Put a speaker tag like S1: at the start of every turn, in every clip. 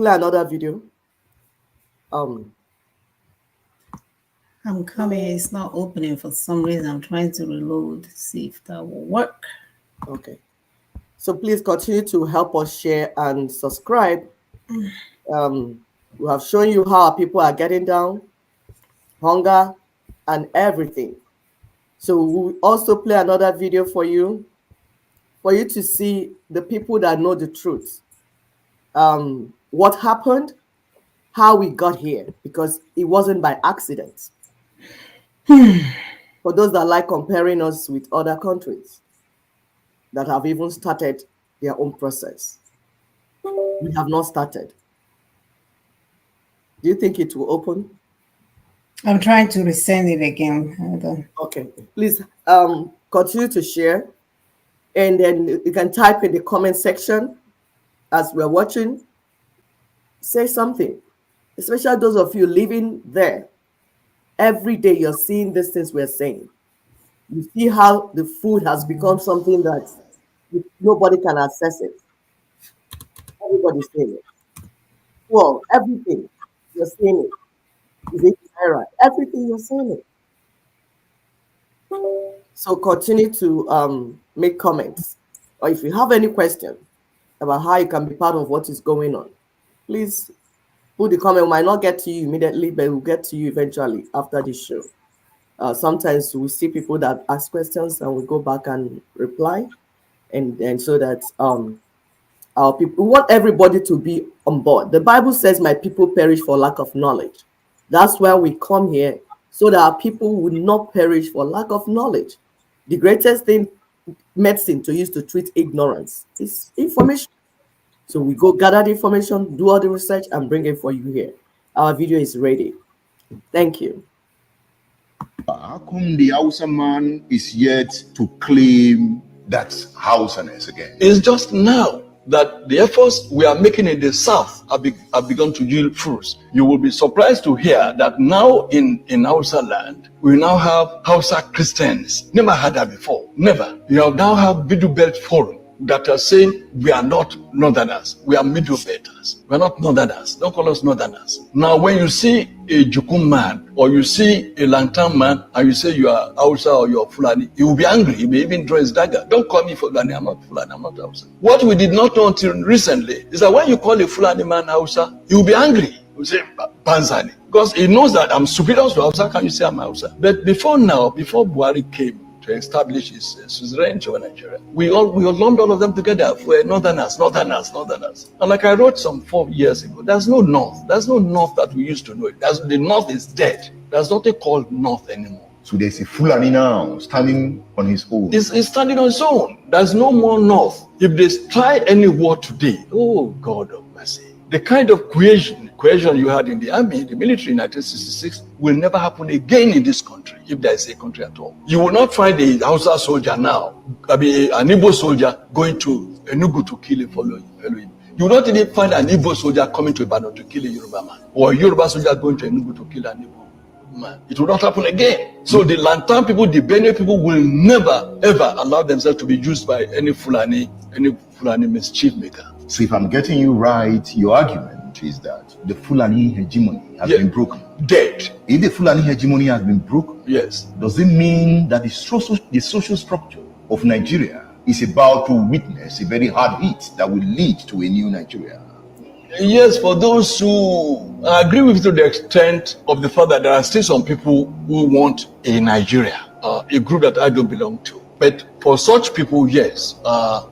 S1: play another video.
S2: I'm coming. It's not opening for some reason. I'm trying to reload to see if that will work.
S1: Okay. So please continue to help us share and subscribe. We have shown you how our people are getting down, hunger, and everything. So we'll also play another video for you to see the people that know the truth. What happened, how we got here, because it wasn't by accident. For those that like comparing us with other countries that have even started their own process, we have not started. Do you think it will open?
S2: I'm trying to resend it again. Hold on.
S1: Okay, please continue to share, and then you can type in the comment section as we're watching. Say something, especially those of you living there. Every day you're seeing these things we're saying. You see how the food has become something that nobody can access it. Everybody's saying it. Well, everything you're saying it. Is it error? Everything you're saying it. So continue to make comments, or if you have any question about how you can be part of what is going on, please put the comment. We might not get to you immediately, but we'll get to you eventually after the show. Sometimes we see people that ask questions and we go back and reply, and so that our people, we want everybody to be on board. The Bible says, "My people perish for lack of knowledge." That's why we come here, so that our people will not perish for lack of knowledge. The greatest thing medicine to use to treat ignorance is information. So we go gather the information, do all the research, and bring it for you here. Our video is ready. Thank you.
S3: How come the Hausa man is yet to claim that's Hausaness again?
S4: It's just now that the efforts we are making in the south have begun to yield fruits. You will be surprised to hear that now in Hausa land, we now have Hausa Christians. Never had that before. Never. You now have Middle Belt Forum that are saying we are not northerners, we are middle belters. We are not northerners. Don't call us northerners. Now, when you see a Jukum man or you see a Lantan man and you say you are Hausa or you are Fulani, he will be angry. He may even draw his dagger. Don't call me Fulani. I'm not Fulani. I'm not Hausa. What we did not know until recently is that when you call a Fulani man Hausa, he will be angry. He will say Banzani, because he knows that I'm superior to Hausa. Can you say I'm Hausa? But before Buhari came to establish his suzerainty over Nigeria, we all lumped all of them together. We're northerners. And like I wrote some 4 years ago, there's no north. There's no north that we used to know. The north is dead. There's nothing called north anymore.
S3: So there's a Fulani now standing on his own.
S4: He's standing on his own. There's no more north. If they try any war today, oh God of mercy, the kind of cohesion you had in the army, the military in 1966 will never happen again in this country, if there is a country at all. You will not find a Hausa soldier now, an Igbo soldier going to Enugu to kill a fellow him. You will not even find an Igbo soldier coming to Ibadan to kill a Yoruba man, or a Yoruba soldier going to Enugu to kill an Igbo man. It will not happen again. So the Lantan people, the Benue people will never ever allow themselves to be used by any Fulani mischief maker.
S3: So if I'm getting you right, your argument is that the Fulani hegemony has been broken.
S4: Dead.
S3: If the Fulani hegemony has been broken,
S4: yes,
S3: does it mean that the social structure of Nigeria is about to witness a very hard hit that will lead to a new Nigeria?
S4: Yes, for those who agree with you to the extent of the fact that there are still some people who want a Nigeria, a group that I don't belong to. But for such people, yes,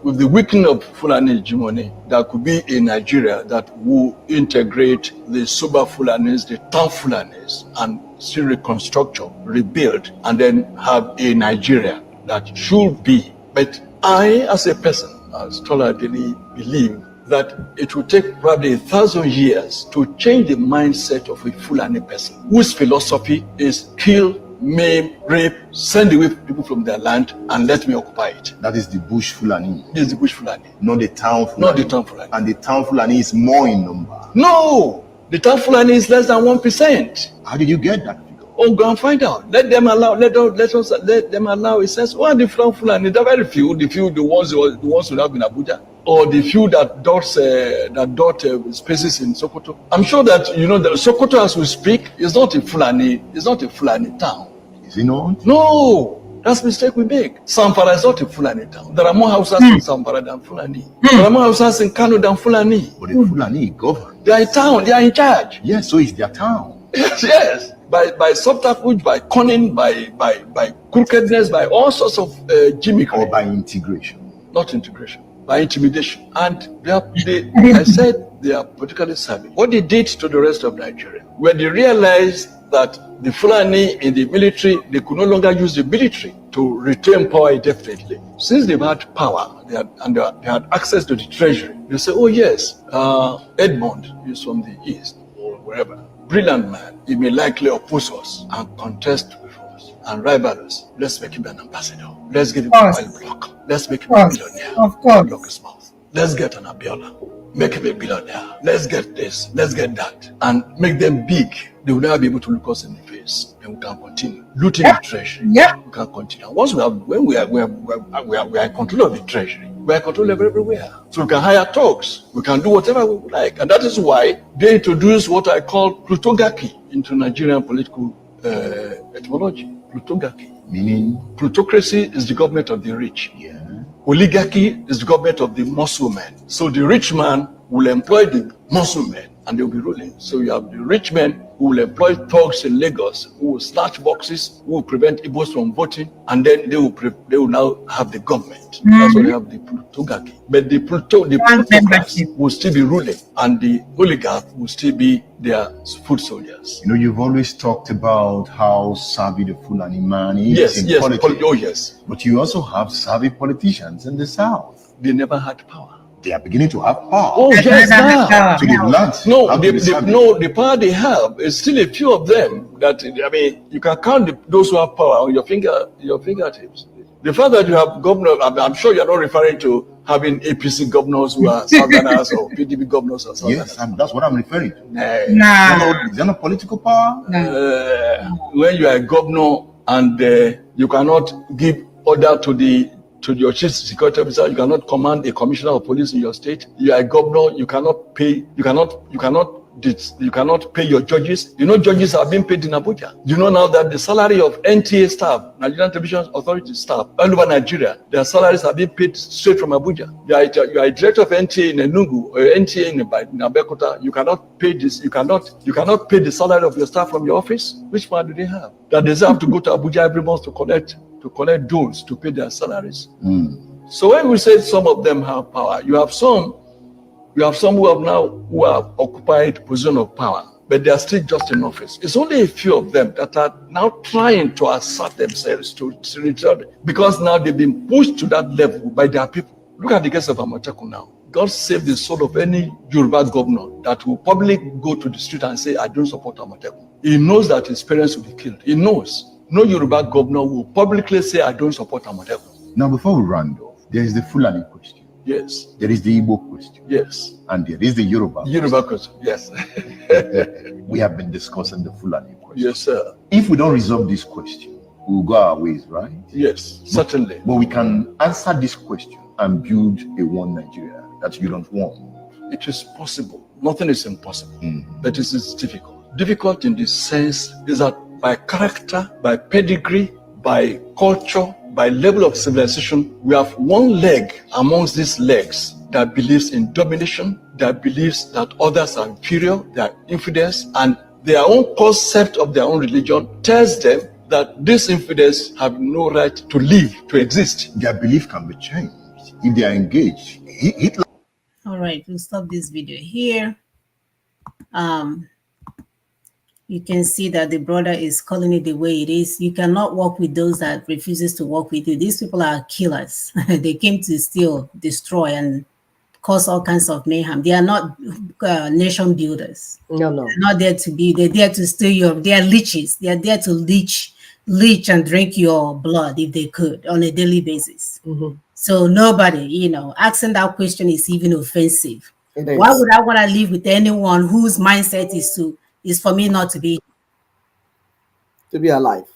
S4: with the weakening of Fulani hegemony, there could be a Nigeria that will integrate the Suba Fulanis, the town Fulanis, and still reconstruct, rebuild, and then have a Nigeria that should be. But I, as a person, as Tola Adeniyi, believe that it will take probably 1,000 years to change the mindset of a Fulani person whose philosophy is kill, maim, rape, send away people from their land and let me occupy it.
S3: That is the bush Fulani.
S4: This is the bush Fulani.
S3: Not the town Fulani.
S4: Not the town Fulani.
S3: And the town Fulani is more in number.
S4: No! The town Fulani is less than 1%.
S3: How did you get that figure?
S4: Oh, go and find out. Let them allow. Let them allow. It says, well, the town Fulani, they're very few. The ones who have been Abuja. or the few that dot spaces in Sokoto. I'm sure that you know that Sokoto, as we speak, is not a Fulani town.
S3: Is it not?
S4: No. That's the mistake we make. Zamfara is not a Fulani town. There are more Hausas in Zamfara than Fulani. There are more Hausas in Kano than Fulani.
S3: But the Fulani govern.
S4: They are in town. They are in charge.
S3: Yes, so it's their town.
S4: Yes. By subterfuge, by cunning, by crookedness, by all sorts of gimmickry.
S3: Or by integration.
S4: Not integration. By intimidation. And I said they are politically savvy. What they did to the rest of Nigeria, when they realized that the Fulani in the military, they could no longer use the military to retain power indefinitely. Since they've had power, they had access to the treasury. They say, oh yes, Edmond is from the east or wherever. Brilliant man. He may likely oppose us and contest with us and rival us. Let's make him an ambassador. Let's get him a oil block. Let's make him a billionaire.
S2: Of course.
S4: Block his mouth. Let's get an Abiola. Make him a billionaire. Let's get this. Let's get that. And make them big. They will never be able to look us in the face. Then we can continue looting the treasury.
S2: Yeah.
S4: We can continue. And once when we are in control of the treasury, we are in control of everywhere. So we can hire thugs. We can do whatever we would like. And that is why they introduced what I call plutocracy into Nigerian political etymology. Plutocracy.
S3: Meaning?
S4: Plutocracy is the government of the rich.
S3: Yeah.
S4: Oligarchy is the government of the muscle men. So the rich man will employ the muscle men and they will be ruling. So you have the rich men who will employ thugs in Lagos, who will snatch boxes, who will prevent Igbos from voting, and then they will now have the government. That's why they have the plutocracy. But the plutocrats will still be ruling, and the oligarch will still be their foot soldiers.
S3: You know, you've always talked about how savvy the Fulani man is in politics.
S4: Oh yes.
S3: But you also have savvy politicians in the South.
S4: They never had power.
S3: They are beginning to have power.
S4: Oh yes, now.
S3: So they've learned.
S4: The power they have is still a few of them. That I mean, you can count those who have power on your fingertips. The fact that you have governors, I'm sure you're not referring to having APC governors who are Southerners or PDP governors or Southerners.
S3: Yes, that's what I'm referring to.
S2: Nah.
S3: Is there no political power?
S4: When you are a governor and you cannot give order to your chief security officer, you cannot command a commissioner of police in your state. You are a governor, you cannot pay your judges. You know, judges are being paid in Abuja. You know now that the salary of NTA staff, Nigerian Television Authority staff, all over Nigeria, their salaries are being paid straight from Abuja. You are a director of NTA in Enugu or NTA in Abeokuta. You cannot pay this. You cannot pay the salary of your staff from your office. Which one do they have? That they have to go to Abuja every month to collect dues to pay their salaries. So when we say some of them have power, you have some who have occupied position of power, but they are still just in office. It's only a few of them that are now trying to assert themselves to return, because now they've been pushed to that level by their people. Look at the case of Amotekun now. God save the soul of any Yoruba governor that will publicly go to the street and say, I don't support Amotekun. He knows that his parents will be killed. He knows. No Yoruba governor will publicly say, I don't support Amotekun.
S3: Now, before we round off, there is the Fulani question.
S4: Yes.
S3: There is the Igbo question.
S4: Yes.
S3: And there is the Yoruba
S4: question. Yes.
S3: We have been discussing the Fulani question.
S4: Yes, sir.
S3: If we don't resolve this question, we'll go our ways, right?
S4: Yes, certainly.
S3: But we can answer this question and build a one Nigeria that you don't want.
S4: It is possible. Nothing is impossible. But it is difficult. Difficult in the sense is that by character, by pedigree, by culture, by level of civilization, we have one leg amongst these legs that believes in domination, that believes that others are inferior, they are infidels, and their own concept of their own religion tells them that these infidels have no right to live, to exist.
S3: Their belief can be changed if they are engaged. Hitler.
S2: All right, we'll stop this video here. You can see that the brother is calling it the way it is. You cannot work with those that refuses to work with you. These people are killers. They came to steal, destroy, and cause all kinds of mayhem. They are not nation builders.
S1: No.
S2: They're not there to be. They're there to steal they are leeches. They are there to leech and drink your blood if they could on a daily basis. So nobody, asking that question is even offensive. Why would I want to live with anyone whose mindset is for me not to be
S1: alive?